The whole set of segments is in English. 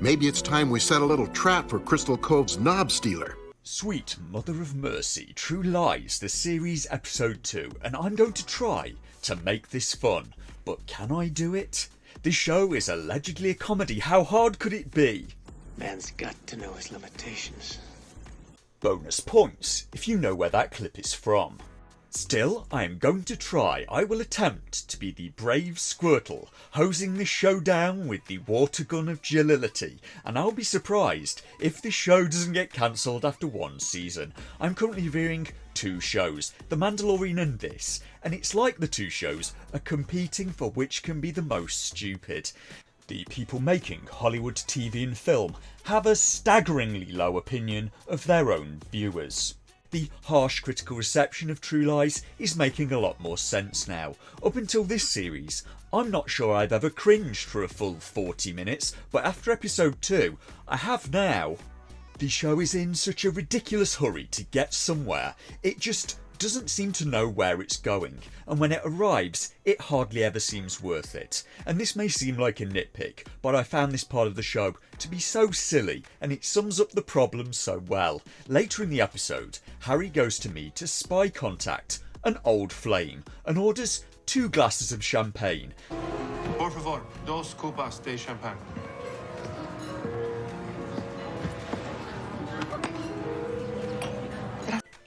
Maybe it's time we set a little trap for Crystal Cove's knob stealer. Sweet Mother of Mercy, True Lies, the series episode 2, and I'm going to try to make this fun. But can I do it? This show is allegedly a comedy, how hard could it be? Man's got to know his limitations. Bonus points if you know where that clip is from. Still, I am going to try. I will attempt to be the brave Squirtle, hosing this show down with the water gun of Jalility, and I'll be surprised if this show doesn't get cancelled after one season. I'm currently viewing 2 shows, The Mandalorian and this, and it's like the 2 shows are competing for which can be the most stupid. The people making Hollywood TV and film have a staggeringly low opinion of their own viewers. The harsh critical reception of True Lies is making a lot more sense now. Up until this series, I'm not sure I've ever cringed for a full 40 minutes, but after episode 2, I have now. The show is in such a ridiculous hurry to get somewhere, it just doesn't seem to know where it's going, and when it arrives, it hardly ever seems worth it. And this may seem like a nitpick, but I found this part of the show to be so silly, and it sums up the problem so well. Later in the episode, Harry goes to meet a spy contact, an old flame, and orders 2 glasses of champagne. Por favor, 2 copas de champagne.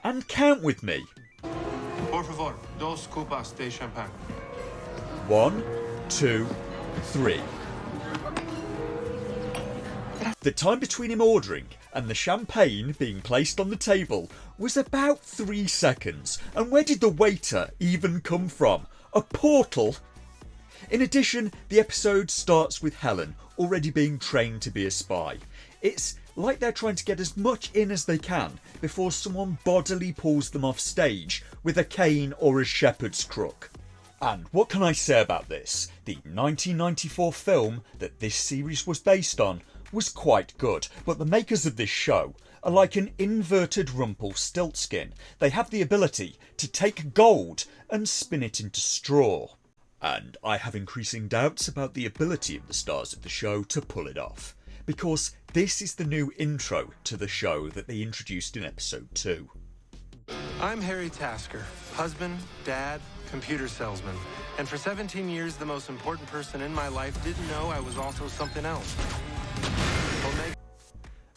And count with me. Por favor, 2 copas de champagne. 1, 2, 3. The time between him ordering and the champagne being placed on the table was about 3 seconds. And where did the waiter even come from? A portal? In addition, the episode starts with Helen already being trained to be a spy. It's like they're trying to get as much in as they can before someone bodily pulls them off stage with a cane or a shepherd's crook. And what can I say about this? The 1994 film that this series was based on was quite good, but the makers of this show are like an inverted Rumpelstiltskin. They have the ability to take gold and spin it into straw. And I have increasing doubts about the ability of the stars of the show to pull it off, because this is the new intro to the show that they introduced in episode 2. I'm Harry Tasker, husband, dad, computer salesman. And for 17 years, the most important person in my life didn't know I was also something else.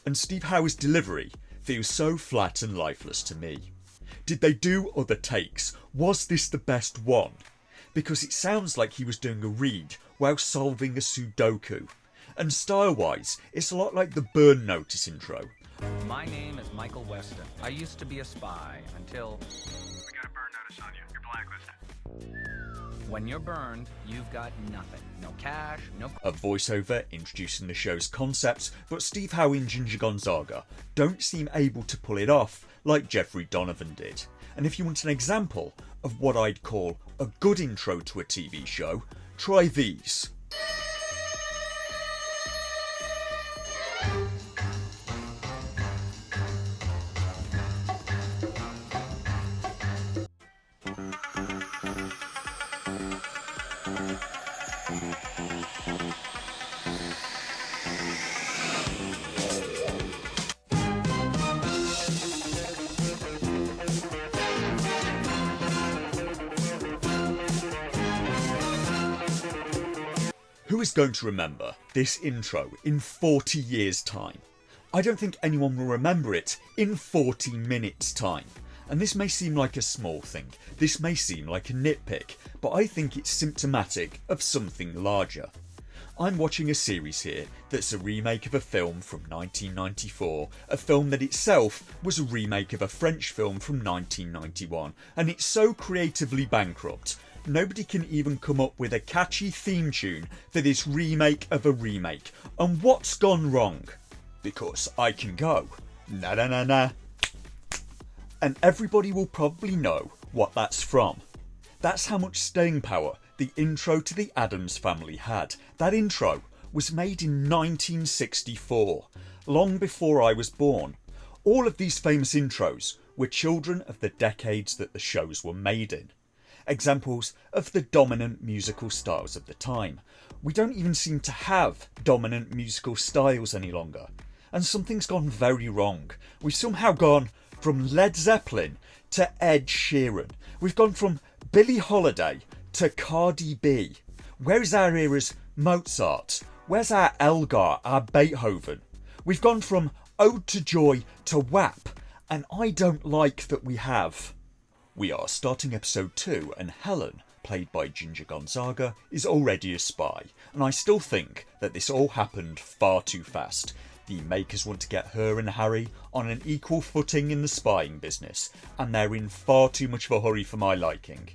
And Steve Howe's delivery feels so flat and lifeless to me. Did they do other takes? Was this the best one? Because it sounds like he was doing a read while solving a Sudoku. And style-wise, it's a lot like the Burn Notice intro. My name is Michael Weston. I used to be a spy until... We got a burn notice on you. You're blacklisted. When you're burned, you've got nothing. No cash, no... A voiceover introducing the show's concepts, but Steve Howe and Ginger Gonzaga don't seem able to pull it off like Jeffrey Donovan did. And if you want an example of what I'd call a good intro to a TV show, try these. Who is going to remember this intro in 40 years' time? I don't think anyone will remember it in 40 minutes' time. And this may seem like a small thing, this may seem like a nitpick, but I think it's symptomatic of something larger. I'm watching a series here that's a remake of a film from 1994, a film that itself was a remake of a French film from 1991, and it's so creatively bankrupt, nobody can even come up with a catchy theme tune for this remake of a remake. And what's gone wrong? Because I can go, na na na na, and everybody will probably know what that's from. That's how much staying power the intro to The Addams Family had. That intro was made in 1964, long before I was born. All of these famous intros were children of the decades that the shows were made in. Examples of the dominant musical styles of the time We don't even seem to have dominant musical styles any longer. And something's gone very wrong. We've somehow gone from Led Zeppelin to Ed Sheeran. We've gone from Billie Holiday to Cardi B. Where is our era's Mozart? Where's our Elgar, our Beethoven? We've gone from Ode to Joy to WAP, and I don't like that we have. We are starting episode 2, and Helen, played by Ginger Gonzaga, is already a spy, and I still think that this all happened far too fast. The makers want to get her and Harry on an equal footing in the spying business, and they're in far too much of a hurry for my liking.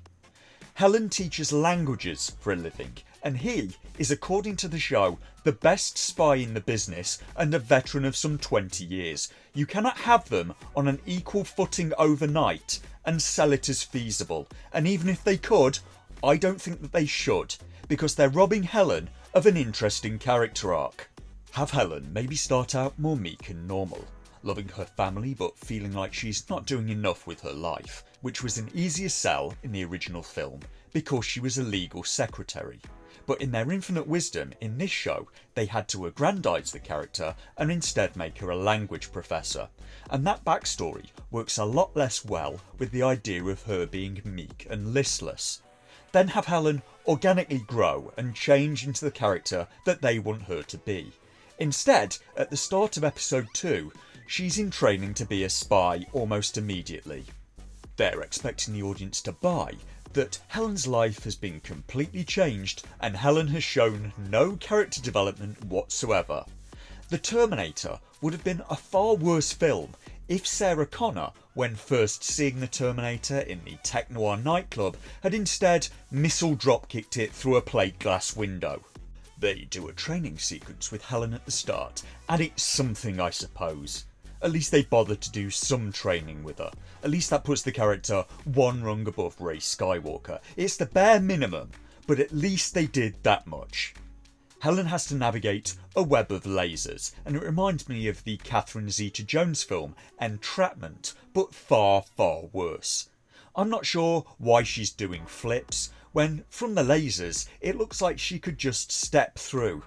Helen teaches languages for a living, and he is, according to the show, the best spy in the business and a veteran of some 20 years. You cannot have them on an equal footing overnight and sell it as feasible, and even if they could, I don't think that they should, because they're robbing Helen of an interesting character arc. Have Helen maybe start out more meek and normal, loving her family but feeling like she's not doing enough with her life, which was an easier sell in the original film because she was a legal secretary. But in their infinite wisdom, in this show, they had to aggrandise the character and instead make her a language professor. And that backstory works a lot less well with the idea of her being meek and listless. Then have Helen organically grow and change into the character that they want her to be. Instead, at the start of episode 2, she's in training to be a spy almost immediately. They're expecting the audience to buy that Helen's life has been completely changed and Helen has shown no character development whatsoever. The Terminator would have been a far worse film if Sarah Connor, when first seeing the Terminator in the Tech Noir nightclub, had instead missile drop-kicked it through a plate glass window. They do a training sequence with Helen at the start, and it's something, I suppose. At least they bothered to do some training with her. At least that puts the character one rung above Rey Skywalker. It's the bare minimum, but at least they did that much. Helen has to navigate a web of lasers, and it reminds me of the Catherine Zeta-Jones film Entrapment, but far, far worse. I'm not sure why she's doing flips, when from the lasers it looks like she could just step through.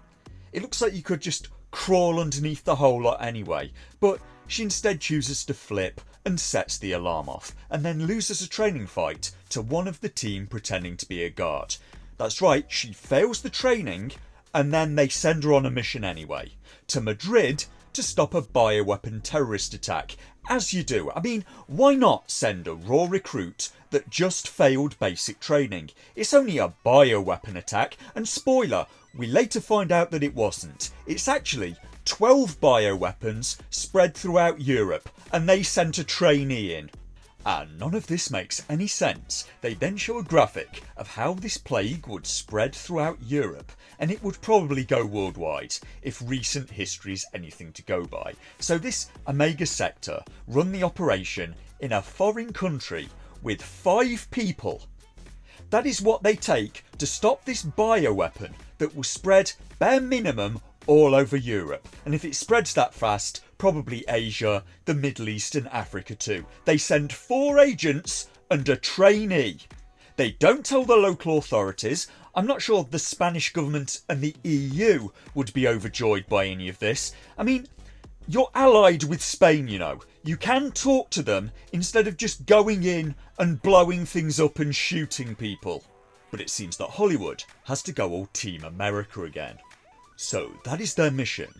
It looks like you could just crawl underneath the whole lot anyway, but she instead chooses to flip and sets the alarm off, and then loses a training fight to one of the team pretending to be a guard. That's right, she fails the training, and then they send her on a mission anyway, to Madrid to stop a bioweapon terrorist attack. As you do. I mean, why not send a raw recruit that just failed basic training? It's only a bioweapon attack, and spoiler, we later find out that it wasn't. It's actually 12 bioweapons spread throughout Europe, and they sent a trainee in. And none of this makes any sense. They then show a graphic of how this plague would spread throughout Europe, and it would probably go worldwide, if recent history's anything to go by. So this Omega sector run the operation in a foreign country with 5 people. That is what they take to stop this bioweapon that will spread bare minimum all over Europe. And if it spreads that fast, probably Asia, the Middle East and Africa too. They send 4 agents and a trainee. They don't tell the local authorities. I'm not sure the Spanish government and the EU would be overjoyed by any of this. I mean, you're allied with Spain, you know. You can talk to them instead of just going in and blowing things up and shooting people. But it seems that Hollywood has to go all Team America again. So that is their mission.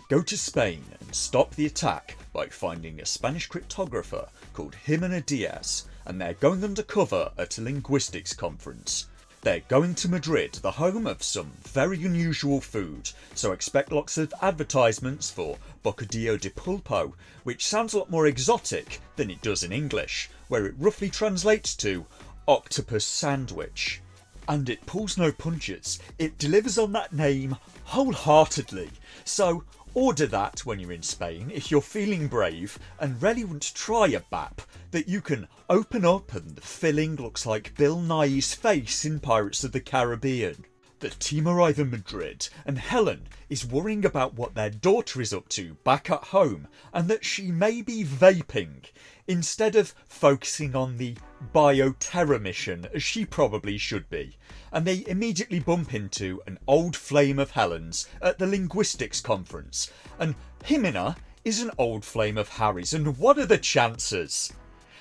Go to Spain and stop the attack by finding a Spanish cryptographer called Jimena Diaz, and they're going undercover at a linguistics conference. They're going to Madrid, the home of some very unusual food, so expect lots of advertisements for bocadillo de pulpo, which sounds a lot more exotic than it does in English, where it roughly translates to octopus sandwich. And it pulls no punches, it delivers on that name wholeheartedly. So order that when you're in Spain if you're feeling brave and really want to try a bap that you can open up and the filling looks like Bill Nighy's face in Pirates of the Caribbean. The team arrive in Madrid, and Helen is worrying about what their daughter is up to back at home and that she may be vaping, instead of focusing on the bioterror mission as she probably should be. And they immediately bump into an old flame of Helen's at the linguistics conference, and Jimena is an old flame of Harry's, and what are the chances?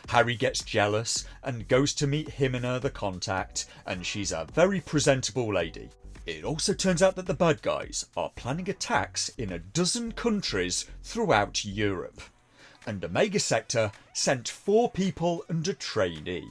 Harry gets jealous and goes to meet Jimena, the contact, and she's a very presentable lady. It also turns out that the bad guys are planning attacks in a dozen countries throughout Europe. And Omega Sector sent 4 people and a trainee.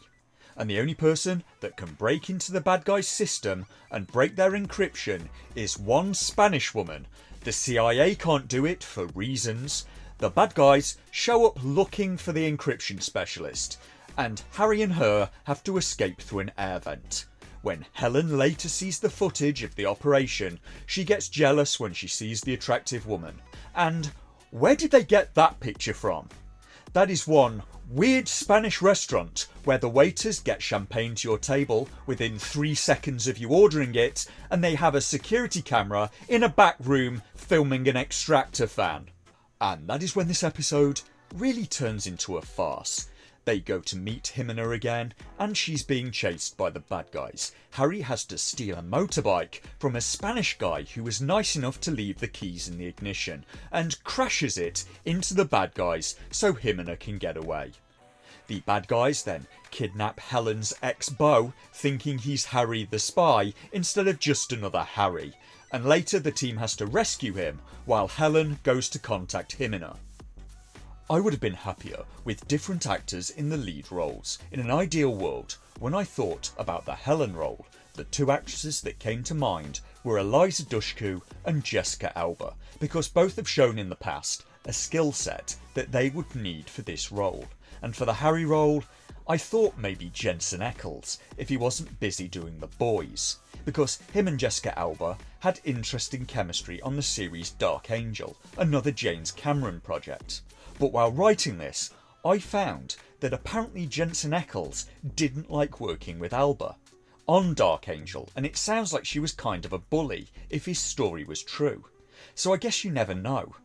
And the only person that can break into the bad guys' system and break their encryption is one Spanish woman. The CIA can't do it for reasons. The bad guys show up looking for the encryption specialist, and Harry and her have to escape through an air vent. When Helen later sees the footage of the operation, she gets jealous when she sees the attractive woman. And where did they get that picture from? That is one weird Spanish restaurant where the waiters get champagne to your table within 3 seconds of you ordering it, and they have a security camera in a back room filming an extractor fan. And that is when this episode really turns into a farce. They go to meet Jimena again, and she's being chased by the bad guys. Harry has to steal a motorbike from a Spanish guy who was nice enough to leave the keys in the ignition, and crashes it into the bad guys so Jimena can get away. The bad guys then kidnap Helen's ex-beau, thinking he's Harry the spy instead of just another Harry. And later the team has to rescue him while Helen goes to contact Jimena. I would have been happier with different actors in the lead roles. In an ideal world, when I thought about the Helen role, the 2 actresses that came to mind were Eliza Dushku and Jessica Alba, because both have shown in the past a skill set that they would need for this role. And for the Harry role, I thought maybe Jensen Ackles, if he wasn't busy doing The Boys, because him and Jessica Alba had interesting chemistry on the series Dark Angel, another James Cameron project. But while writing this, I found that apparently Jensen Ackles didn't like working with Alba on Dark Angel, and it sounds like she was kind of a bully if his story was true. So I guess you never know.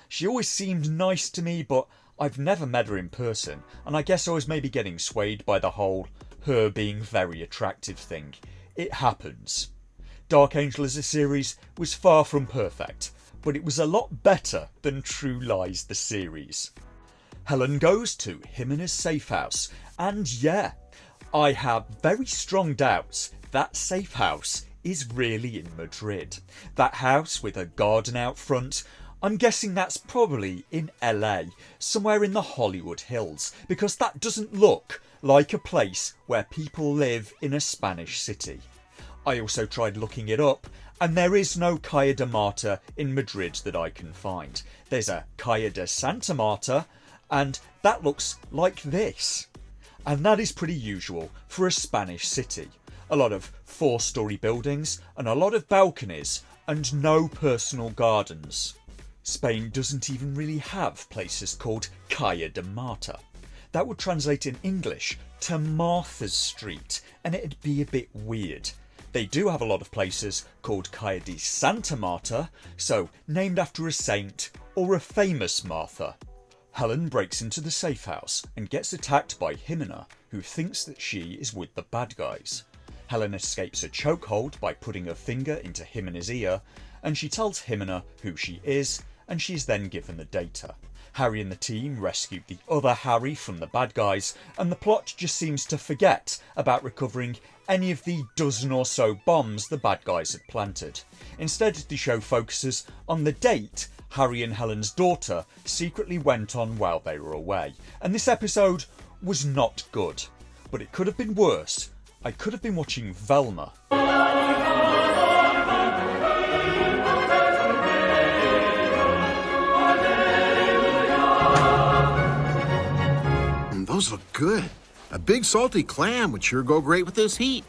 She always seemed nice to me, but I've never met her in person, and I guess I was maybe getting swayed by the whole her being very attractive thing. It happens. Dark Angel as a series was far from perfect, but it was a lot better than True Lies the series. Helen goes to Jimena's safe house, and yeah, I have very strong doubts that safe house is really in Madrid. That house with a garden out front, I'm guessing that's probably in LA, somewhere in the Hollywood Hills, because that doesn't look like a place where people live in a Spanish city. I also tried looking it up, and there is no Calle de Marta in Madrid that I can find. There's a Calle de Santa Marta, and that looks like this. And that is pretty usual for a Spanish city. A lot of 4-storey buildings, and a lot of balconies, and no personal gardens. Spain doesn't even really have places called Calle de Marta. That would translate in English to Martha's Street, and it'd be a bit weird. They do have a lot of places called Calle de Santa Marta, so named after a saint or a famous Martha. Helen breaks into the safe house and gets attacked by Jimena, who thinks that she is with the bad guys. Helen escapes a chokehold by putting her finger into Jimena's ear, and she tells Jimena who she is, and she's then given the data. Harry and the team rescue the other Harry from the bad guys, and the plot just seems to forget about recovering any of the dozen or so bombs the bad guys had planted. Instead, the show focuses on the date Harry and Helen's daughter secretly went on while they were away. And this episode was not good, but it could have been worse. I could have been watching Velma. Those look good. A big salty clam would sure go great with this heat.